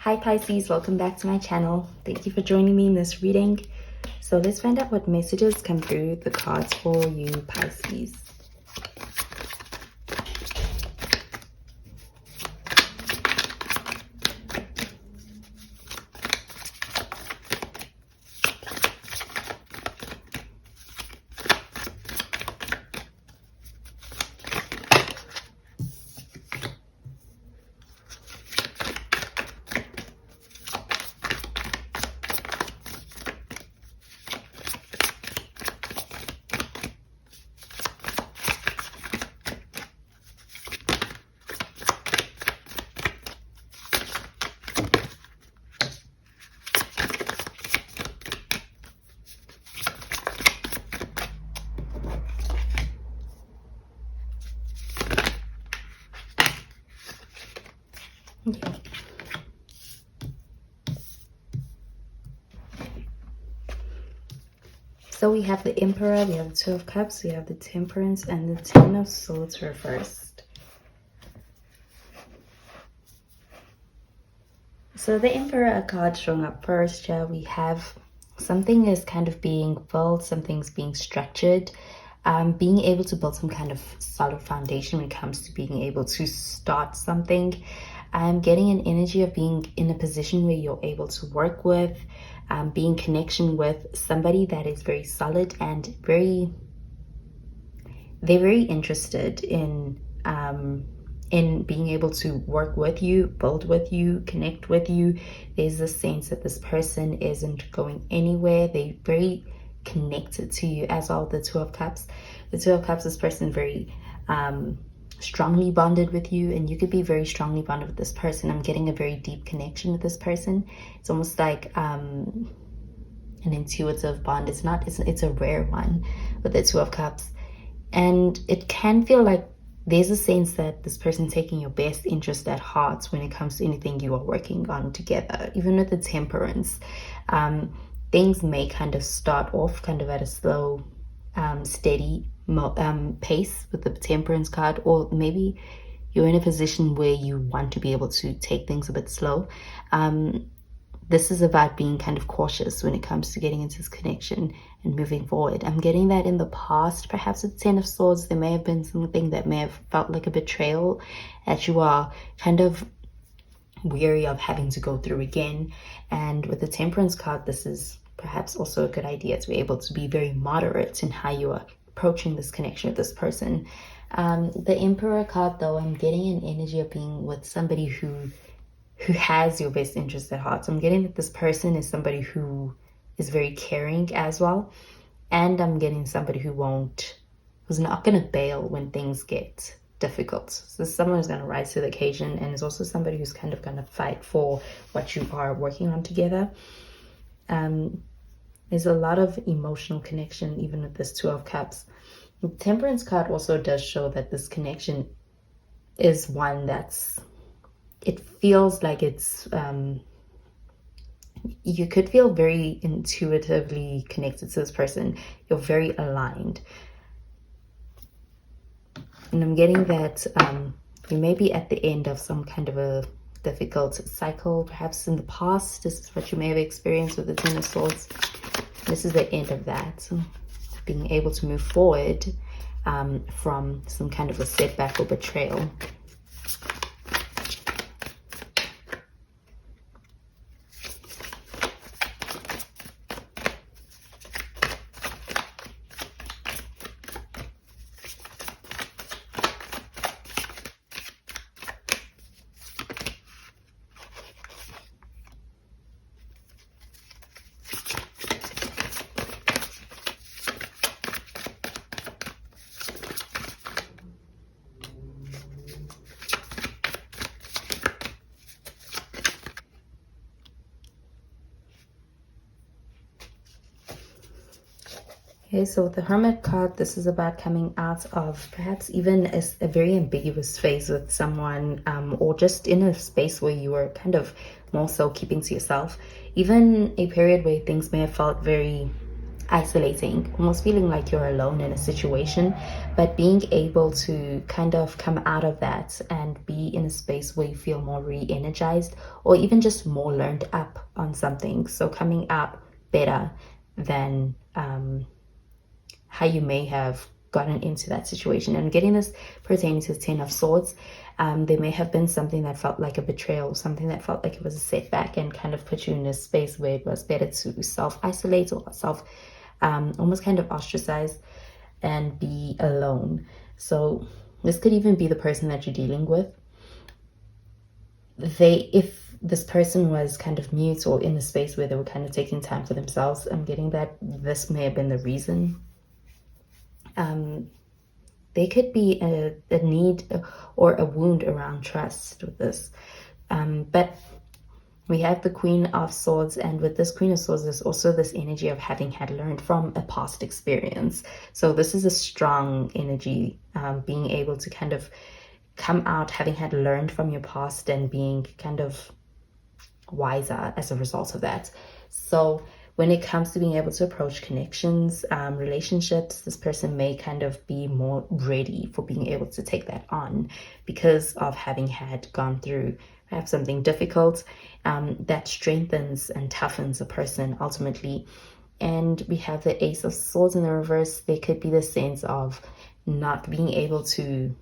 Hi Pisces, welcome back to my channel. Thank you for joining me in this reading. So let's find out what messages come through the cards for you, Pisces. Okay. So we have the Emperor, we have the Two of Cups, we have the Temperance, and the Ten of Swords reversed. So the Emperor card showing up first here, we have something is kind of being built, something's being structured, being able to build some kind of solid foundation when it comes to being able to start something. I'm getting an energy of being in a position where you're able to work with, be in connection with somebody that is very solid and they're very interested in being able to work with you, build with you, connect with you. There's a sense that this person isn't going anywhere. They're very connected to you as well. The Two of Cups. The Two of Cups, this person very strongly bonded with you, and you could be very strongly bonded with this person. I'm getting a very deep connection with this person. It's almost like an intuitive bond. It's a rare one with the Two of Cups, and it can feel like there's a sense that this person taking your best interest at heart when it comes to anything you are working on together. Even with the Temperance, things may kind of start off kind of at a slow, steady pace with the Temperance card, or maybe you're in a position where you want to be able to take things a bit slow. This is about being kind of cautious when it comes to getting into this connection and moving forward. I'm getting that in the past, perhaps with Ten of Swords, there may have been something that may have felt like a betrayal that you are kind of weary of having to go through again. And with the Temperance card, this is perhaps also a good idea to be able to be very moderate in how you are approaching this connection with this person. The Emperor card, though, I'm getting an energy of being with somebody who has your best interest at heart. So I'm getting that this person is somebody who is very caring as well. And I'm getting somebody who's not going to bail when things get difficult. So someone who's going to rise to the occasion, and is also somebody who's kind of going to fight for what you are working on together. There's a lot of emotional connection even with this Two of Cups. The Temperance card also does show that this connection is one it feels like it's you could feel very intuitively connected to this person. You're very aligned, and I'm getting that you may be at the end of some kind of a difficult cycle, perhaps in the past. This is what you may have experienced with the Ten of Swords. This is the end of that, so being able to move forward from some kind of a setback or betrayal. Okay, so with the Hermit card, this is about coming out of perhaps even a very ambiguous phase with someone, or just in a space where you were kind of more so keeping to yourself. Even a period where things may have felt very isolating, almost feeling like you're alone in a situation, but being able to kind of come out of that and be in a space where you feel more re-energized, or even just more learned up on something. So coming out better than how you may have gotten into that situation. And getting this pertaining to the Ten of Swords, there may have been something that felt like a betrayal, something that felt like it was a setback, and kind of put you in a space where it was better to self-isolate or almost kind of ostracize and be alone. So this could even be the person that you're dealing with. If this person was kind of mute or in a space where they were kind of taking time for themselves, I'm getting that this may have been the reason. There could be a need or a wound around trust with this. But we have the Queen of Swords, and with this Queen of Swords, there's also this energy of having had learned from a past experience. So this is a strong energy, being able to kind of come out having had learned from your past and being kind of wiser as a result of that. So when it comes to being able to approach connections, relationships, this person may kind of be more ready for being able to take that on because of having had gone through perhaps something difficult that strengthens and toughens a person ultimately. And we have the Ace of Swords in the reverse. There could be the sense of not being able to,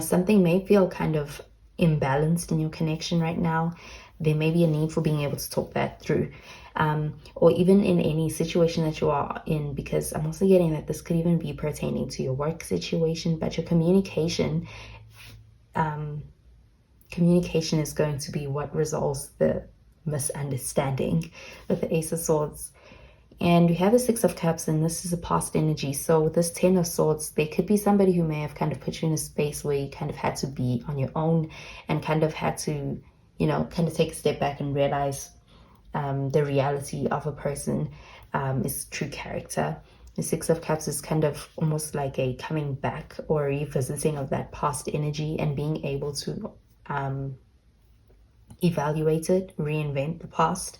something may feel kind of imbalanced in your connection right now. There may be a need for being able to talk that through, or even in any situation that you are in, because I'm also getting that this could even be pertaining to your work situation, but your communication is going to be what resolves the misunderstanding with the Ace of Swords. And we have the Six of Cups, and this is a past energy. So with this Ten of Swords, there could be somebody who may have kind of put you in a space where you kind of had to be on your own and kind of had to, kind of take a step back and realize the reality of a person is true character. The Six of Cups is kind of almost like a coming back or revisiting of that past energy and being able to evaluate it, reinvent the past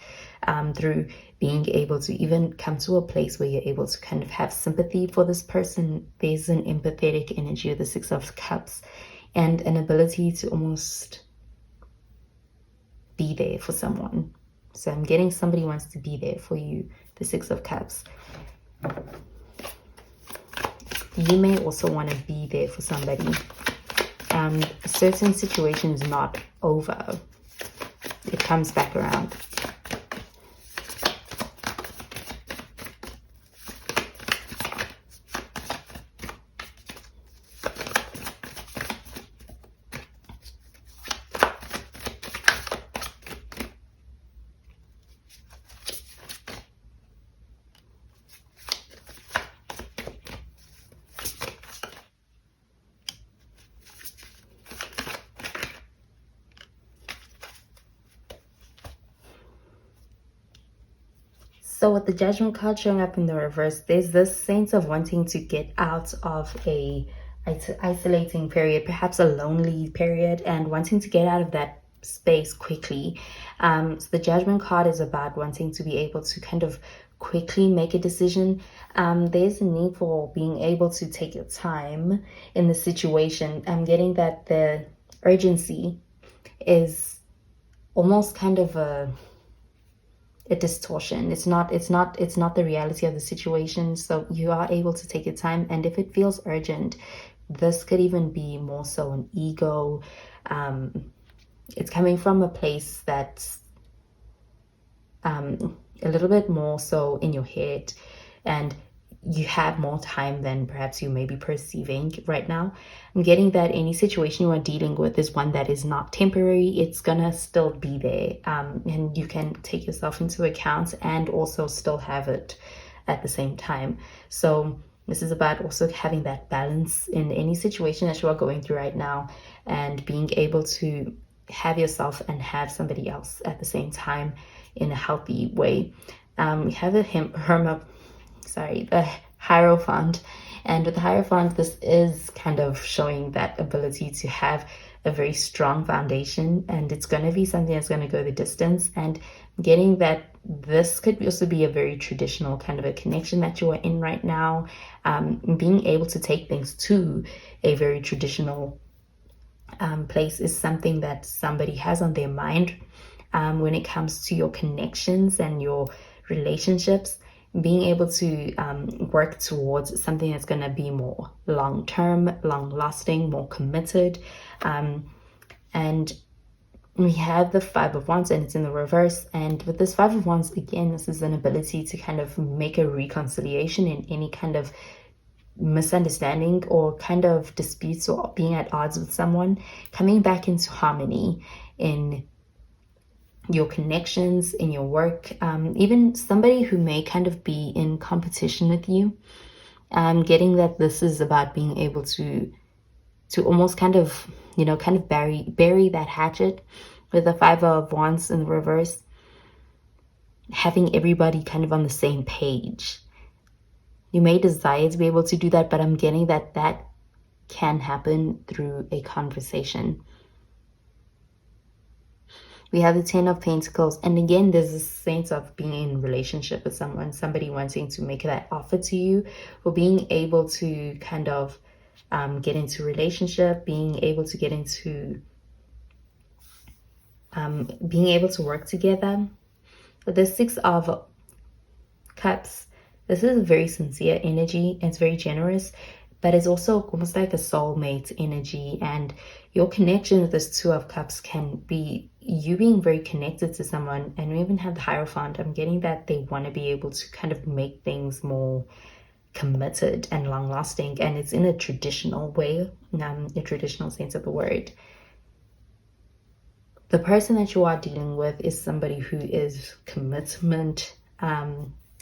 through being able to even come to a place where you're able to kind of have sympathy for this person. There's an empathetic energy of the Six of Cups and an ability to almost be there for someone. So I'm getting somebody wants to be there for you, the Six of Cups. You may also want to be there for somebody. A certain situation is not over. It comes back around. So with the Judgment card showing up in the reverse, there's this sense of wanting to get out of a isolating period, perhaps a lonely period, and wanting to get out of that space quickly. So the Judgment card is about wanting to be able to kind of quickly make a decision. There's a need for being able to take your time in the situation. I'm getting that the urgency is almost kind of a distortion. It's not the reality of the situation. So you are able to take your time, and if it feels urgent, this could even be more so an ego. It's coming from a place that's a little bit more so in your head, and you have more time than perhaps you may be perceiving right now. I'm getting that any situation you are dealing with is one that is not temporary. It's gonna still be there, and you can take yourself into account and also still have it at the same time. So this is about also having that balance in any situation that you are going through right now, and being able to have yourself and have somebody else at the same time in a healthy way. We have the Hierophant, and with the Hierophant, this is kind of showing that ability to have a very strong foundation, and it's going to be something that's going to go the distance. And getting that this could also be a very traditional kind of a connection that you are in right now. Being able to take things to a very traditional place is something that somebody has on their mind when it comes to your connections and your relationships. Being able to work towards something that's going to be more long-term, long-lasting, more committed. And we have the Five of Wands, and it's in the reverse. And with this Five of Wands, again, this is an ability to kind of make a reconciliation in any kind of misunderstanding or kind of disputes or being at odds with someone, coming back into harmony in your connections, in your work, even somebody who may kind of be in competition with you. Getting that this is about being able to almost kind of, kind of bury that hatchet with the Five of Wands in the reverse, having everybody kind of on the same page. You may desire to be able to do that, but I'm getting that that can happen through a conversation. We have the Ten of Pentacles, and again, there's a sense of being in relationship with someone, somebody wanting to make that offer to you, or being able to kind of get into relationship, being able to get into being able to work together. But the Six of Cups, this is a very sincere energy. It's very generous, but it's also almost like a soulmate energy. And your connection with this Two of Cups can be you being very connected to someone. And we even have the Hierophant. I'm getting that they want to be able to kind of make things more committed and long-lasting, and it's in a traditional way, a traditional sense of the word. The person that you are dealing with is somebody who is commitment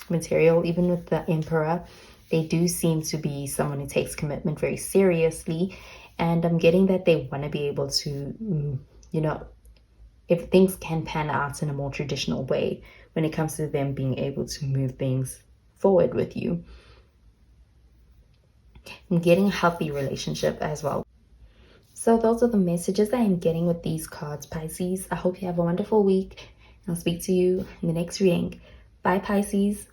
material. Even with the Emperor, they do seem to be someone who takes commitment very seriously, and I'm getting that they want to be able to, if things can pan out in a more traditional way when it comes to them being able to move things forward with you. I'm getting a healthy relationship as well. So those are the messages that I'm getting with these cards, Pisces. I hope you have a wonderful week. I'll speak to you in the next reading. Bye, Pisces.